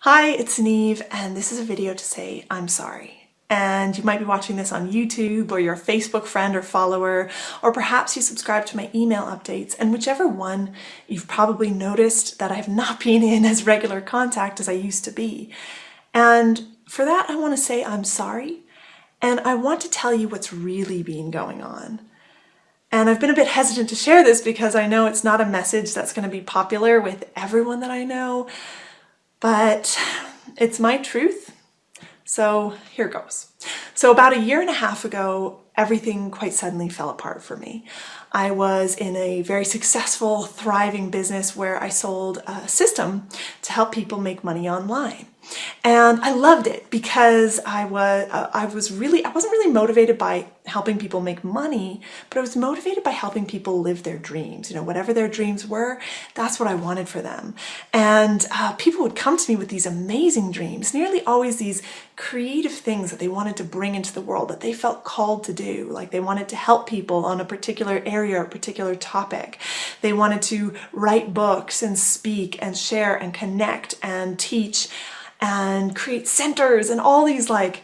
Hi, it's Niamh, and this is a video to say I'm sorry. And you might be watching this on YouTube, or you're a Facebook friend or follower, or perhaps you subscribe to my email updates, and whichever one, you've probably noticed that I have not been in as regular contact as I used to be. And for that, I want to say I'm sorry, and I want to tell you what's really been going on. And I've been a bit hesitant to share this because I know it's not a message that's going to be popular with everyone that I know, but it's my truth. So here goes. So about 1.5 years ago, everything quite suddenly fell apart for me. I was in a very successful, thriving business where I sold a system to help people make money online. And I loved it because I wasn't really motivated by helping people make money, but I was motivated by helping people live their dreams. Whatever their dreams were, that's what I wanted for them. And people would come to me with these amazing dreams, nearly always these creative things that they wanted to bring into the world, that they felt called to do. Like they wanted to help people on a particular area or a particular topic. They wanted to write books and speak and share and connect and teach and create centers and all these like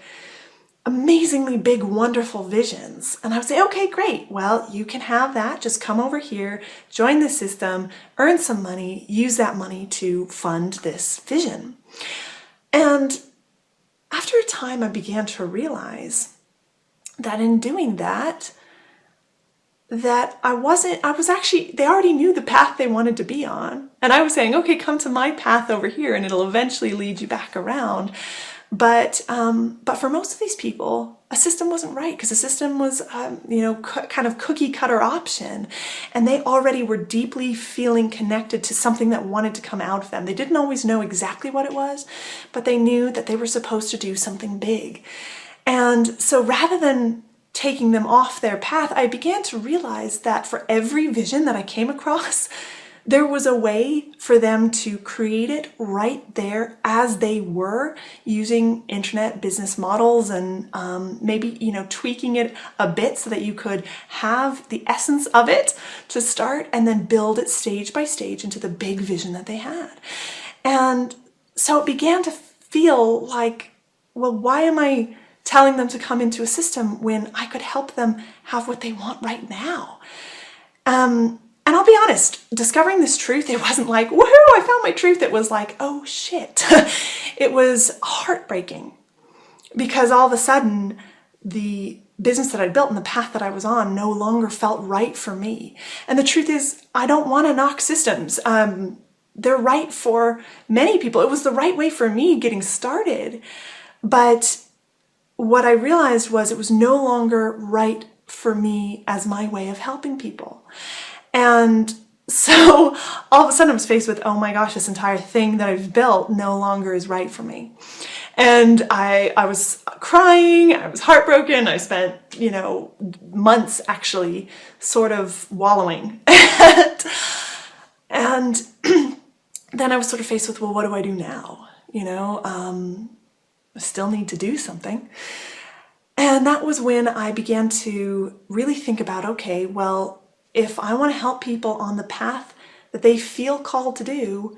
amazingly big, wonderful visions. And I would say, okay, great. Well, you can have that. Just come over here, join the system, earn some money, use that money to fund this vision. And after a time, I began to realize that in doing that, they already knew the path they wanted to be on. And I was saying, okay, come to my path over here and it'll eventually lead you back around. But for most of these people, a system wasn't right because the system was, kind of cookie cutter option. And they already were deeply feeling connected to something that wanted to come out of them. They didn't always know exactly what it was, but they knew that they were supposed to do something big. And so rather than taking them off their path, I began to realize that for every vision that I came across, there was a way for them to create it right there as they were, using internet business models and maybe tweaking it a bit so that you could have the essence of it to start and then build it stage by stage into the big vision that they had. And so it began to feel like, well, why am I telling them to come into a system when I could help them have what they want right now? And I'll be honest, discovering this truth, it wasn't like, woohoo, I found my truth. It was like, oh shit. It was heartbreaking because all of a sudden the business that I built and the path that I was on no longer felt right for me. And the truth is, I don't want to knock systems. They're right for many people. It was the right way for me getting started. But what I realized was it was no longer right for me as my way of helping people. And so all of a sudden I was faced with, oh my gosh, this entire thing that I've built no longer is right for me. And I was crying, I was heartbroken, I spent, months actually sort of wallowing. And then I was sort of faced with, well, what do I do now? I still need to do something. And that was when I began to really think about, okay, well, if I want to help people on the path that they feel called to do,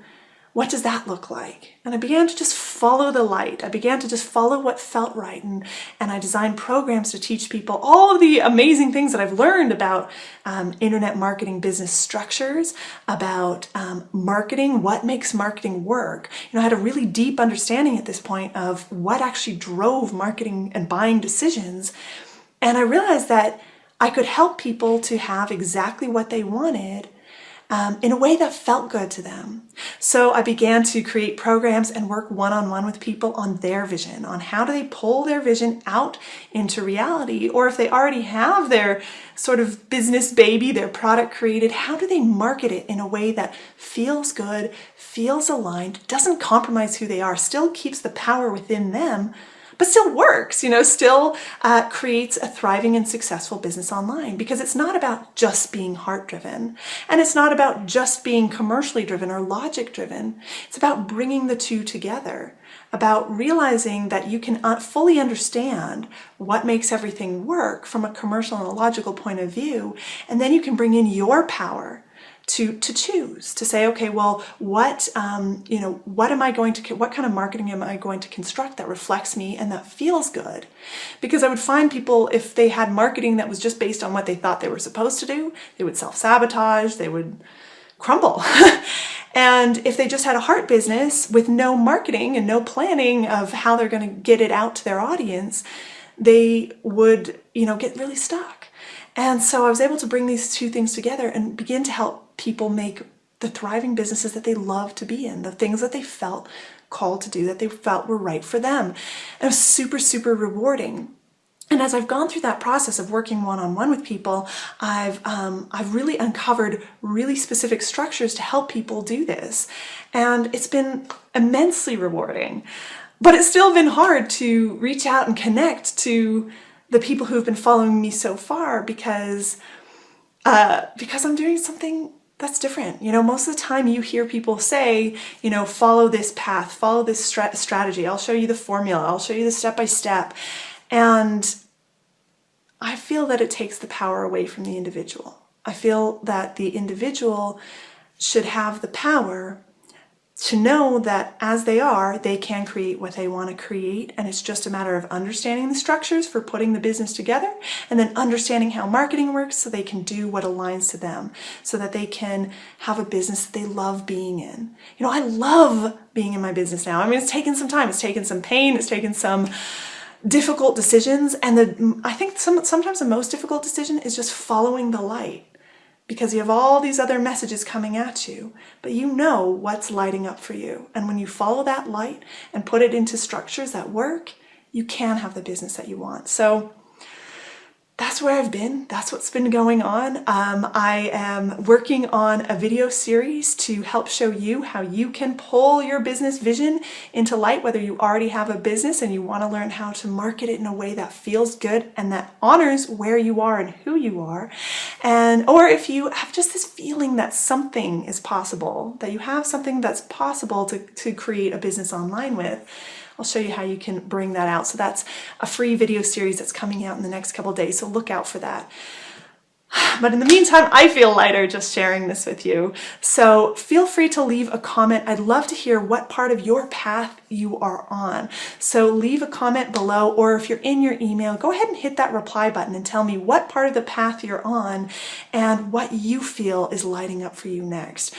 what does that look like? And I began to just follow the light. I began to just follow what felt right. And I designed programs to teach people all of the amazing things that I've learned about internet marketing business structures, about marketing, what makes marketing work. I had a really deep understanding at this point of what actually drove marketing and buying decisions. And I realized that I could help people to have exactly what they wanted in a way that felt good to them. So I began to create programs and work one-on-one with people on their vision, on how do they pull their vision out into reality, or if they already have their sort of business baby, their product created, how do they market it in a way that feels good, feels aligned, doesn't compromise who they are, still keeps the power within them, but still works, still creates a thriving and successful business online, because it's not about just being heart-driven, and it's not about just being commercially driven or logic-driven. It's about bringing the two together, about realizing that you can fully understand what makes everything work from a commercial and a logical point of view, and then you can bring in your power to choose, to say, okay, well, what kind of marketing am I going to construct that reflects me and that feels good? Because I would find people, if they had marketing that was just based on what they thought they were supposed to do, they would self-sabotage, they would crumble. And if they just had a heart business with no marketing and no planning of how they're going to get it out to their audience, they would, get really stuck. And so I was able to bring these two things together and begin to help people make the thriving businesses that they love to be in, the things that they felt called to do, that they felt were right for them. And it was super, super rewarding. And as I've gone through that process of working one-on-one with people, I've really uncovered really specific structures to help people do this. And it's been immensely rewarding. But it's still been hard to reach out and connect to the people who've been following me so far because I'm doing something that's different. Most of the time you hear people say, follow this path, follow this strategy. I'll show you the formula. I'll show you the step-by-step. And I feel that it takes the power away from the individual. I feel that the individual should have the power to know that as they are, they can create what they want to create. And it's just a matter of understanding the structures for putting the business together and then understanding how marketing works so they can do what aligns to them, so that they can have a business that they love being in. I love being in my business now. I mean, it's taken some time. It's taken some pain. It's taken some difficult decisions. And I think sometimes the most difficult decision is just following the light. Because you have all these other messages coming at you, but you know what's lighting up for you. And when you follow that light and put it into structures that work, you can have the business that you want. So that's where I've been. That's what's been going on. I am working on a video series to help show you how you can pull your business vision into light, whether you already have a business and you want to learn how to market it in a way that feels good and that honors where you are and who you are. Or if you have just this feeling that something is possible, that you have something that's possible to create a business online with, I'll show you how you can bring that out. So that's a free video series that's coming out in the next couple of days, so look out for that. But in the meantime, I feel lighter just sharing this with you. So feel free to leave a comment. I'd love to hear what part of your path you are on. So leave a comment below, or if you're in your email, go ahead and hit that reply button and tell me what part of the path you're on and what you feel is lighting up for you next.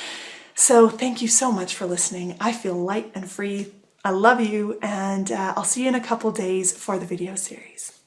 So thank you so much for listening. I feel light and free. I love you, and I'll see you in a couple days for the video series.